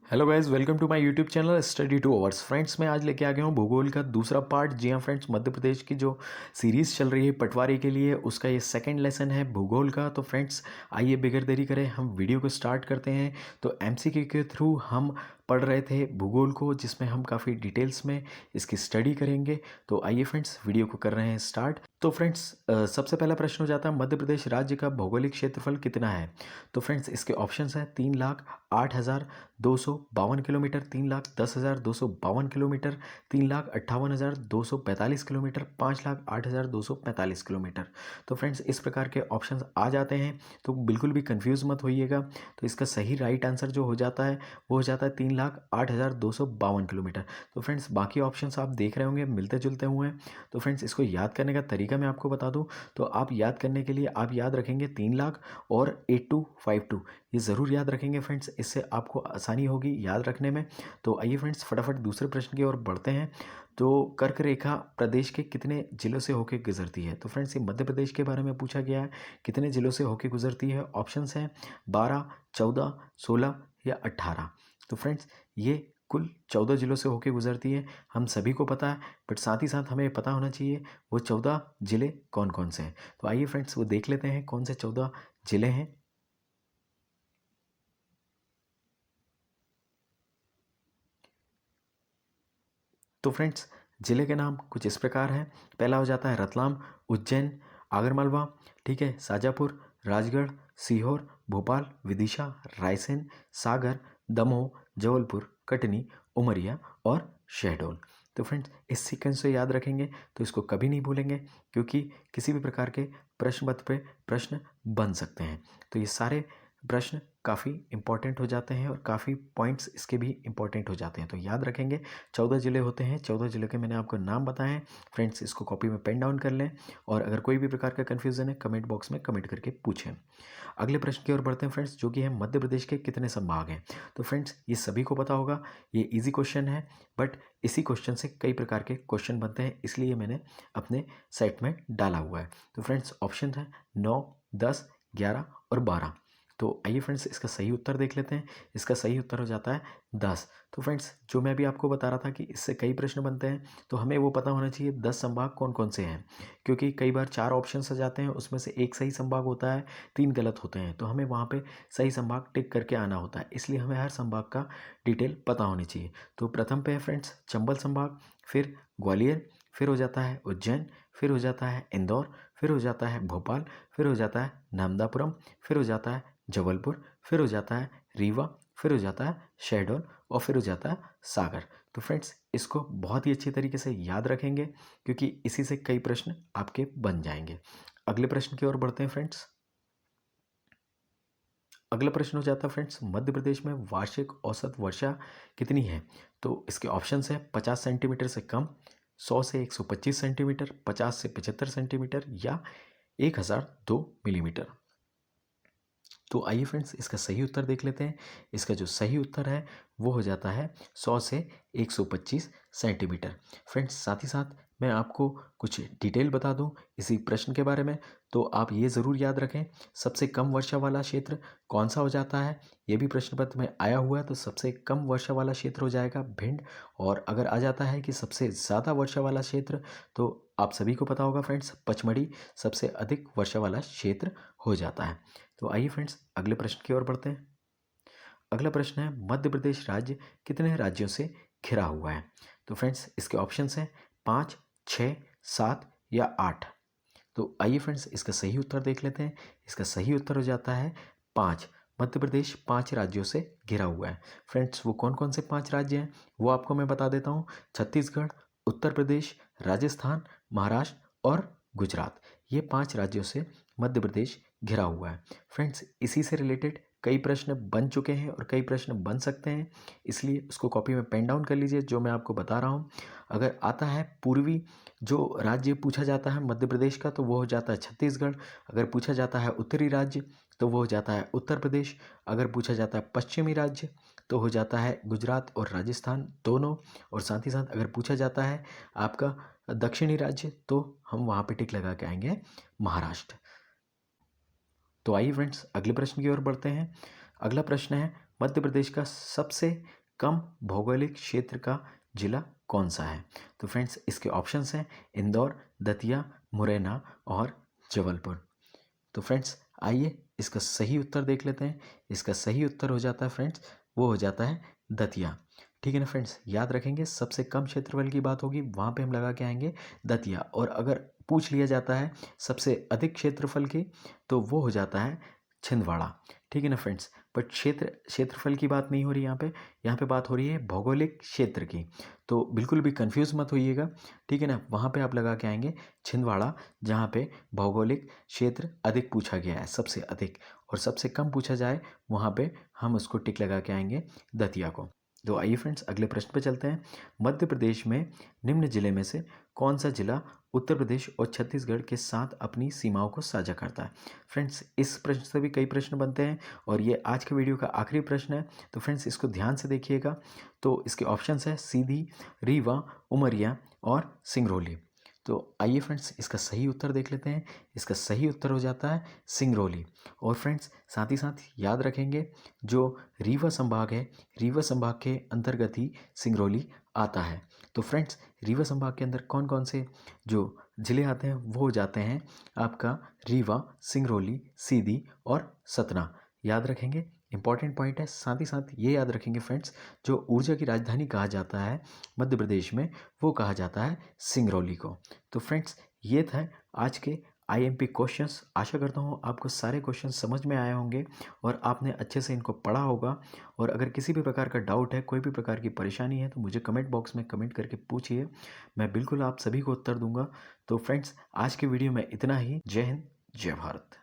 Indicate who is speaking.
Speaker 1: Hello guys, welcome to my YouTube channel study 2 hours. Friends, मैं आज लेके आ गया हूँ भूगोल का दूसरा पार्ट। जी हाँ फ्रेंड्स, मध्य प्रदेश की जो सीरीज़ चल रही है पटवारी के लिए, उसका ये सेकंड लेसन है भूगोल का। तो फ्रेंड्स, आइए बगैर देरी करें हम वीडियो को स्टार्ट करते हैं। तो एमसीक्यू के थ्रू हम पढ़ रहे थे भूगोल को, जिसमें हम काफ़ी डिटेल्स में इसकी स्टडी करेंगे। तो आइए फ्रेंड्स, वीडियो को कर रहे हैं स्टार्ट। तो फ्रेंड्स, सबसे पहला प्रश्न हो जाता है, मध्य प्रदेश राज्य का भौगोलिक क्षेत्रफल कितना है। तो फ्रेंड्स, इसके ऑप्शंस हैं 3,08,252 किलोमीटर, 3,10,252 किलोमीटर, 3,58,245 किलोमीटर, 5,08,245 किलोमीटर। तो फ्रेंड्स, इस प्रकार के ऑप्शंस आ जाते हैं, तो बिल्कुल भी कंफ्यूज मत होइएगा। तो इसका सही राइट आंसर जो हो जाता है वो हो जाता है 3,08,252 किलोमीटर। तो फ्रेंड्स, बाकी ऑप्शंस आप देख रहे होंगे मिलते जुलते हुए हैं। तो फ्रेंड्स, इसको याद करने का तरीका मैं आपको बता दूं, तो आप याद करने के लिए आप याद रखेंगे 3 लाख और 8252, ये ज़रूर याद रखेंगे फ्रेंड्स, इससे आपको आसानी होगी याद रखने में। तो आइए फ्रेंड्स, फटाफट दूसरे प्रश्न की ओर बढ़ते हैं। तो कर्क रेखा प्रदेश के कितने जिलों से होकर गुजरती है। तो फ्रेंड्स, ये मध्य प्रदेश के बारे में पूछा गया है, कितने जिलों से होकर गुजरती है। ऑप्शंस हैं 12, 14, 16 या 18। तो फ्रेंड्स, ये कुल 14 जिलों से होकर गुजरती है, हम सभी को पता है, बट साथ ही साथ हमें पता होना चाहिए वो 14 जिले कौन कौन से हैं। तो आइए फ्रेंड्स, वो देख लेते हैं कौन से 14 जिले हैं। तो फ्रेंड्स, जिले के नाम कुछ इस प्रकार हैं। पहला हो जाता है रतलाम, उज्जैन, आगरमालवा, ठीक है, शाजापुर, राजगढ़, सीहोर, भोपाल, विदिशा, रायसेन, सागर, दमोह, जबलपुर, कटनी, उमरिया और शहडोल। तो फ्रेंड्स, इस सीक्वेंस से याद रखेंगे तो इसको कभी नहीं भूलेंगे, क्योंकि किसी भी प्रकार के प्रश्न पत्र पे प्रश्न बन सकते हैं। तो ये सारे प्रश्न काफ़ी इंपॉर्टेंट हो जाते हैं और काफ़ी पॉइंट्स इसके भी इंपॉर्टेंट हो जाते हैं, तो याद रखेंगे। 14 ज़िले होते हैं, 14 ज़िलों के मैंने आपको नाम बताए हैं। फ्रेंड्स, इसको कॉपी में पेन डाउन कर लें, और अगर कोई भी प्रकार का कन्फ्यूज़न है कमेंट बॉक्स में कमेंट करके पूछें। अगले प्रश्न की ओर बढ़ते हैं फ्रेंड्स, जो कि है मध्य प्रदेश के कितने संभाग हैं। तो फ्रेंड्स, ये सभी को पता होगा, ये ईजी क्वेश्चन है, बट इसी क्वेश्चन से कई प्रकार के क्वेश्चन बनते हैं, इसलिए मैंने अपने साइट में डाला हुआ है। तो फ्रेंड्स, ऑप्शन है 9, 10, 11 और 12। तो आइए फ्रेंड्स, इसका सही उत्तर देख लेते हैं। इसका सही उत्तर हो जाता है 10। तो फ्रेंड्स, जो मैं भी आपको बता रहा था कि इससे कई प्रश्न बनते हैं, तो हमें वो पता होना चाहिए 10 संभाग कौन कौन से हैं, क्योंकि कई बार 4 ऑप्शन आ जाते हैं, उसमें से एक सही संभाग होता है, 3 गलत होते हैं, तो हमें वहाँ पे सही संभाग टिक करके आना होता है, इसलिए हमें हर संभाग का डिटेल पता होनी चाहिए। तो प्रथम पे है फ्रेंड्स चंबल संभाग, फिर ग्वालियर, फिर हो जाता है उज्जैन, फिर हो जाता है इंदौर, फिर हो जाता है भोपाल, फिर हो जाता है नामदापुरम, फिर हो जाता है जबलपुर, फिर हो जाता है रीवा, फिर हो जाता है शहडोल और फिर हो जाता है सागर। तो फ्रेंड्स, इसको बहुत ही अच्छी तरीके से याद रखेंगे, क्योंकि इसी से कई प्रश्न आपके बन जाएंगे। अगले प्रश्न की ओर बढ़ते हैं फ्रेंड्स। अगला प्रश्न हो जाता है फ्रेंड्स, मध्य प्रदेश में वार्षिक औसत वर्षा कितनी है। तो इसके ऑप्शंस हैं 50 सेंटीमीटर से कम, 100 से 125 सेंटीमीटर, 50 से 75 सेंटीमीटर या 1002 मिलीमीटर। तो आइए फ्रेंड्स, इसका सही उत्तर देख लेते हैं। इसका जो सही उत्तर है वो हो जाता है 100 से 125 सेंटीमीटर। फ्रेंड्स, साथ ही साथ मैं आपको कुछ डिटेल बता दूं इसी प्रश्न के बारे में, तो आप ये ज़रूर याद रखें, सबसे कम वर्षा वाला क्षेत्र कौन सा हो जाता है। ये भी प्रश्न पत्र में आया हुआ है, तो सबसे कम वर्षा वाला क्षेत्र हो जाएगा भिंड। और अगर आ जाता है कि सबसे ज़्यादा वर्षा वाला क्षेत्र, तो आप सभी को पता होगा फ्रेंड्स, पचमढ़ी सबसे अधिक वर्षा वाला क्षेत्र हो जाता है। तो आइए फ्रेंड्स, अगले प्रश्न की ओर बढ़ते हैं। अगला प्रश्न है, मध्य प्रदेश राज्य कितने राज्यों से घिरा हुआ है। तो फ्रेंड्स, इसके ऑप्शंस हैं 5, 6, 7 या 8। तो आइए फ्रेंड्स, इसका सही उत्तर देख लेते हैं। इसका सही उत्तर हो जाता है 5। मध्य प्रदेश 5 राज्यों से घिरा हुआ है। फ्रेंड्स, वो कौन कौन से 5 राज्य हैं वो आपको मैं बता देता हूँ। छत्तीसगढ़, उत्तर प्रदेश, राजस्थान, महाराष्ट्र और गुजरात, ये 5 राज्यों से मध्य प्रदेश घिरा हुआ है। फ्रेंड्स, इसी से रिलेटेड कई प्रश्न बन चुके हैं और कई प्रश्न बन सकते हैं, इसलिए उसको कॉपी में पेन डाउन कर लीजिए जो मैं आपको बता रहा हूँ। अगर आता है पूर्वी जो राज्य पूछा जाता है मध्य प्रदेश का, तो वो हो जाता है छत्तीसगढ़। अगर पूछा जाता है उत्तरी राज्य, तो वो हो जाता है उत्तर प्रदेश। अगर पूछा जाता है पश्चिमी राज्य, तो हो जाता है गुजरात और राजस्थान दोनों। और साथ ही साथ अगर पूछा जाता है आपका दक्षिणी राज्य, तो हम वहाँ पे टिक लगा के आएंगे महाराष्ट्र। तो आइए फ्रेंड्स, अगले प्रश्न की ओर बढ़ते हैं। अगला प्रश्न है, मध्य प्रदेश का सबसे कम भौगोलिक क्षेत्र का जिला कौन सा है? तो फ्रेंड्स इसके ऑप्शंस हैं इंदौर, दतिया, मुरैना और जबलपुर। तो फ्रेंड्स आइए इसका सही उत्तर देख लेते हैं। इसका सही उत्तर हो जाता है फ्रेंड्स, वो हो जाता है दतिया। ठीक है ना फ्रेंड्स, याद रखेंगे सबसे कम क्षेत्रफल की बात होगी वहाँ पे हम लगा के आएंगे दतिया, और अगर पूछ लिया जाता है सबसे अधिक क्षेत्रफल की तो वो हो जाता है छिंदवाड़ा। ठीक है ना फ्रेंड्स, बट क्षेत्रफल की बात नहीं हो रही यहाँ पे बात हो रही है भौगोलिक क्षेत्र की। तो बिल्कुल भी कंफ्यूज मत होइएगा। ठीक है ना, वहाँ पे आप लगा के आएंगे छिंदवाड़ा, जहाँ पे भौगोलिक क्षेत्र अधिक पूछा गया है, सबसे अधिक, और सबसे कम पूछा जाए वहाँ पे हम उसको टिक लगा के आएंगे दतिया को। तो आइए फ्रेंड्स अगले प्रश्न पे चलते हैं। मध्य प्रदेश में निम्न जिले में से कौन सा जिला उत्तर प्रदेश और छत्तीसगढ़ के साथ अपनी सीमाओं को साझा करता है? फ्रेंड्स इस प्रश्न से भी कई प्रश्न बनते हैं और ये आज के वीडियो का आखिरी प्रश्न है, तो फ्रेंड्स इसको ध्यान से देखिएगा। तो इसके ऑप्शंस है सीधी, रीवा, उमरिया और सिंगरौली। तो आइए फ्रेंड्स इसका सही उत्तर देख लेते हैं। इसका सही उत्तर हो जाता है सिंगरौली। और फ्रेंड्स साथ ही साथ याद रखेंगे जो रीवा संभाग है, रीवा संभाग के अंतर्गत ही सिंगरौली आता है। तो फ्रेंड्स रीवा संभाग के अंदर कौन कौन से जो ज़िले आते हैं वो हो जाते हैं आपका रीवा, सिंगरौली, सीधी और सतना। याद रखेंगे, इंपॉर्टेंट पॉइंट है। साथ ही साथ ये याद रखेंगे फ्रेंड्स, जो ऊर्जा की राजधानी कहा जाता है मध्य प्रदेश में, वो कहा जाता है सिंगरौली को। तो फ्रेंड्स ये था आज के आईएमपी क्वेश्चंस। आशा करता हूँ आपको सारे क्वेश्चन समझ में आए होंगे और आपने अच्छे से इनको पढ़ा होगा। और अगर किसी भी प्रकार का डाउट है, कोई भी प्रकार की परेशानी है, तो मुझे कमेंट बॉक्स में कमेंट करके पूछिए, मैं बिल्कुल आप सभी को उत्तर दूंगा। तो फ्रेंड्स आज के वीडियो में इतना ही। जय हिंद, जय भारत।